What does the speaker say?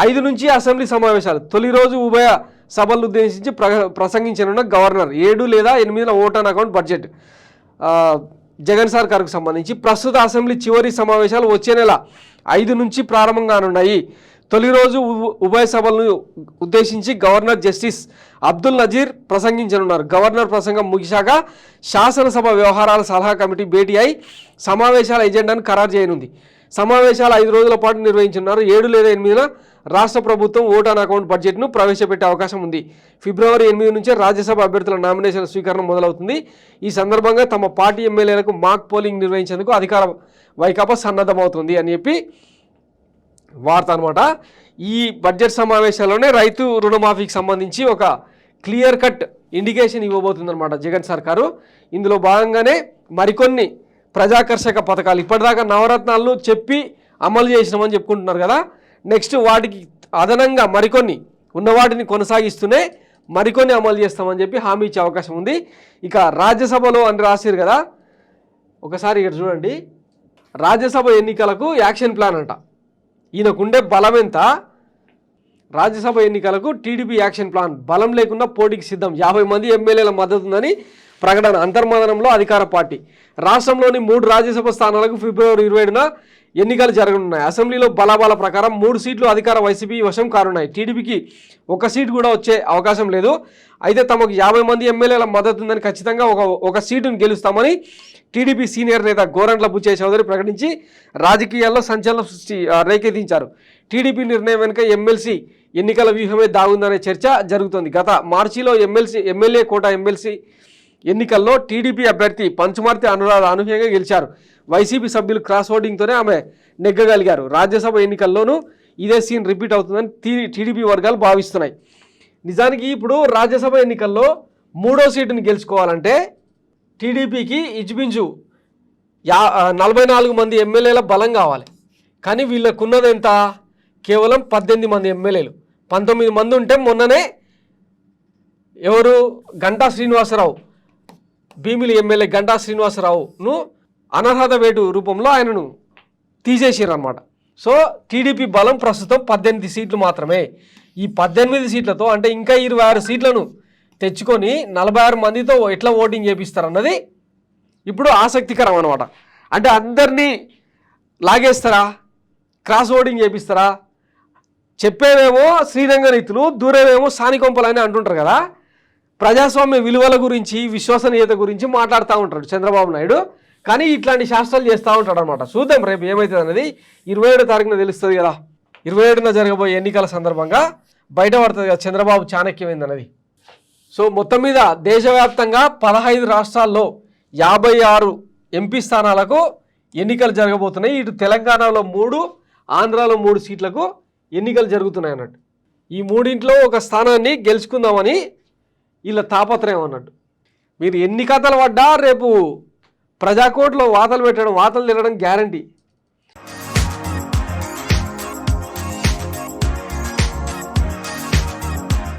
5 నుంచి అసెంబ్లీ సమావేశాలు. తొలి రోజు ఉభయ సభలను ఉద్దేశించి ప్రసంగించనున్న గవర్నర్. 7 లేదా 8 vote on account budget Jagan సర్కార్కు సంబంధించి. ప్రస్తుత అసెంబ్లీ చివరి సమావేశాలు వచ్చే నెల 5 నుంచి ప్రారంభం కానున్నాయి. తొలి రోజు ఉభయ సభలను ఉద్దేశించి గవర్నర్ జస్టిస్ అబ్దుల్ నజీర్ ప్రసంగించనున్నారు. గవర్నర్ ప్రసంగం ముగిశాక శాసనసభ వ్యవహారాల సలహా కమిటీ భేటీ అయి సమావేశాల ఎజెండాను ఖరారు చేయనుంది. సమావేశాలు 5 రోజుల పాటు నిర్వహించున్నారు. 7 లేదా 8 రాష్ట్ర ప్రభుత్వం ఓట్ ఆన్ అకౌంట్ బడ్జెట్ను ప్రవేశపెట్టే అవకాశం ఉంది. ఫిబ్రవరి 8 నుంచే రాజ్యసభ అభ్యర్థుల నామినేషన్ స్వీకరణ మొదలవుతుంది. ఈ సందర్భంగా తమ పార్టీ ఎమ్మెల్యేలకు మాక్ పోలింగ్ నిర్వహించేందుకు అధికార వైకాపా సన్నద్ధమవుతుంది అని చెప్పి వార్త అనమాట. ఈ బడ్జెట్ సమావేశాల్లోనే రైతు రుణమాఫీకి సంబంధించి ఒక క్లియర్ కట్ ఇండికేషన్ ఇవ్వబోతుందన్నమాట జగన్ సర్కారు. ఇందులో భాగంగానే మరికొన్ని ప్రజాకర్షక పథకాలు, ఇప్పటిదాకా నవరత్నాలను చెప్పి అమలు చేసినామని చెప్పుకుంటున్నారు కదా, నెక్స్ట్ వాటికి అదనంగా మరికొన్ని ఉన్నవాటిని కొనసాగిస్తూనే మరికొన్ని అమలు చేస్తామని చెప్పి హామీ ఇచ్చే అవకాశం ఉంది. ఇక రాజ్యసభలో అని రాశారు కదా, ఒకసారి ఇక్కడ చూడండి. రాజ్యసభ ఎన్నికలకు యాక్షన్ ప్లాన్ అంట. ఈయనకుండే బలం ఎంత? రాజ్యసభ ఎన్నికలకు టీడీపీ యాక్షన్ ప్లాన్. బలం లేకుండా పోటీకి సిద్ధం. 50 మంది ఎమ్మెల్యేల మద్దతు ఉందని ప్రకటన. అంతర్మదనంలో అధికార పార్టీ. రాష్ట్రంలోని 3 రాజ్యసభ స్థానాలకు ఫిబ్రవరి 27న ఎన్నికలు జరగనున్నాయి. అసెంబ్లీలో బలాబల ప్రకారం 3 సీట్లు అధికార వైసీపీ వశం కానున్నాయి. టీడీపీకి 1 సీటు కూడా వచ్చే అవకాశం లేదు. అయితే తమకు 50 మంది ఎమ్మెల్యేల మద్దతు ఉందని, ఖచ్చితంగా ఒక సీటును గెలుస్తామని టీడీపీ సీనియర్ నేత గోరంట్ల బుచ్చయ్య చౌదరి ప్రకటించి రాజకీయాల్లో సంచలనం రేకెత్తించారు. టీడీపీ నిర్ణయం వెనుక ఎమ్మెల్సీ ఎన్నికల వ్యూహమే దాగుందనే చర్చ జరుగుతోంది. గత మార్చిలో ఎమ్మెల్యే కోట ఎమ్మెల్సీ ఎన్నికల్లో టీడీపీ అభ్యర్థి పంచుమర్తి అనురాధ అనూహ్యంగా గెలిచారు. వైసీపీ సభ్యులు క్రాస్ ఓటింగ్తోనే ఆమె నెగ్గగలిగారు. రాజ్యసభ ఎన్నికల్లోనూ ఇదే సీన్ రిపీట్ అవుతుందని టీడీపీ వర్గాలు భావిస్తున్నాయి. నిజానికి ఇప్పుడు రాజ్యసభ ఎన్నికల్లో 3వ సీటుని గెలుచుకోవాలంటే టీడీపీకి ఇంచుమించు 44 మంది ఎమ్మెల్యేల బలం కావాలి. కానీ వీళ్ళకున్నది ఎంత? కేవలం 18 మంది ఎమ్మెల్యేలు. 19 మంది ఉంటే మొన్ననే ఎవరు గంటా శ్రీనివాసరావు, భీమిలి ఎమ్మెల్యే గంటా శ్రీనివాసరావును అనర్హత వేటు రూపంలో ఆయనను తీసేసారు అన్నమాట. సో టీడీపీ బలం ప్రస్తుతం 18 సీట్లు మాత్రమే. ఈ 18 సీట్లతో అంటే ఇంకా 26 సీట్లను తెచ్చుకొని 46 మందితో ఎట్లా ఓటింగ్ చేపిస్తారన్నది ఇప్పుడు ఆసక్తికరం అనమాట. అంటే అందరినీ లాగేస్తారా? క్రాస్ ఓటింగ్ చేపిస్తారా? చెప్పేవేమో శ్రీరంగ రీతులు, దూరేవేమో సానికొంపలు అని అంటుంటారు కదా. ప్రజాస్వామ్య విలువల గురించి, విశ్వసనీయత గురించి మాట్లాడుతూ ఉంటాడు చంద్రబాబు నాయుడు. కానీ ఇట్లాంటి శాస్త్రాలు చేస్తూ ఉంటాడు అనమాట. చూద్దాం రేపు ఏమవుతుంది అనేది. 27వ తారీఖున తెలుస్తుంది కదా. 27న జరగబోయే ఎన్నికల సందర్భంగా బయటపడుతుంది కదా చంద్రబాబు చాణక్యం ఏందన్నది. సో మొత్తం మీద దేశవ్యాప్తంగా 15 రాష్ట్రాల్లో 56 ఎంపీ స్థానాలకు ఎన్నికలు జరగబోతున్నాయి. ఇటు తెలంగాణలో 3, ఆంధ్రాలో 3 సీట్లకు ఎన్నికలు జరుగుతున్నాయి అన్నట్టు. ఈ 3ఇంట్లో ఒక స్థానాన్ని గెలుచుకుందామని వీళ్ళ తాపత్రయం అన్నట్టు. మీరు ఎన్ని కథలు పడ్డా రేపు ప్రజాకోర్టులో వాతలు తినడం గ్యారంటీ.